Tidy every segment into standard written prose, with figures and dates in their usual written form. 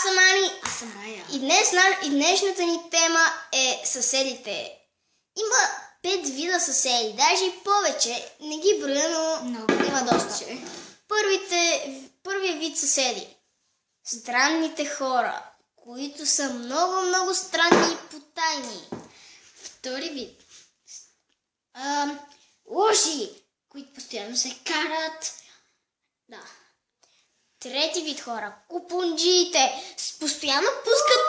Аз съм Ани. Аз съм Рая. И днешната ни тема е съседите. Има 5 вида съседи, даже и повече. Не ги броя, но има доста. Първият вид съседи. Странните хора, които са много странни и потайни. Втори вид. Лоши, които постоянно се карат. Да. Трети вид хора. Купунджиите. Постоянно пускат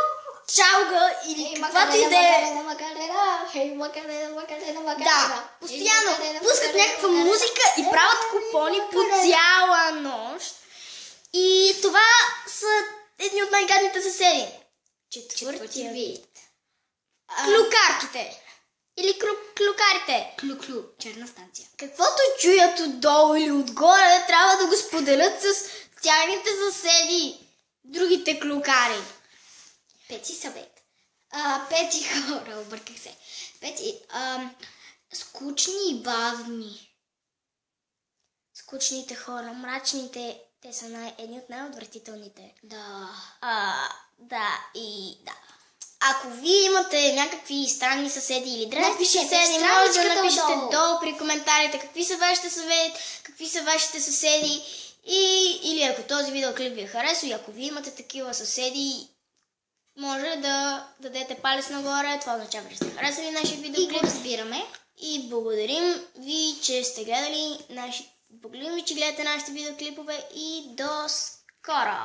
чалга или каквато и да е. Да, постоянно пускат някаква музика и правят купони по цяла нощ. И това са едни от най-гадните съседи. Четвърти вид. Клюкарките. Или клюкарите. Клю-клю, черна станция. Каквото чуят отдолу или отгоре, трябва да го споделят с тяхните съседи, другите клюкари. Пети съвет. Пети хора, обърках се. Пети, скучни и бавни. Скучните хора, мрачните, те са едни от най-отвратителните. Да. Да. Ако вие имате някакви странни съседи или древни съседи, може да напишете долу при коментарите какви са вашите съвети, какви са вашите съседи или ако този видеоклип ви е харесал и ако вие имате такива съседи, може да дадете палец нагоре, това означава, че сте харесали нашия видеоклип. И го разбираме. И благодарим ви, че сте гледали благодарим ви, че гледате нашите видеоклипове и до скоро!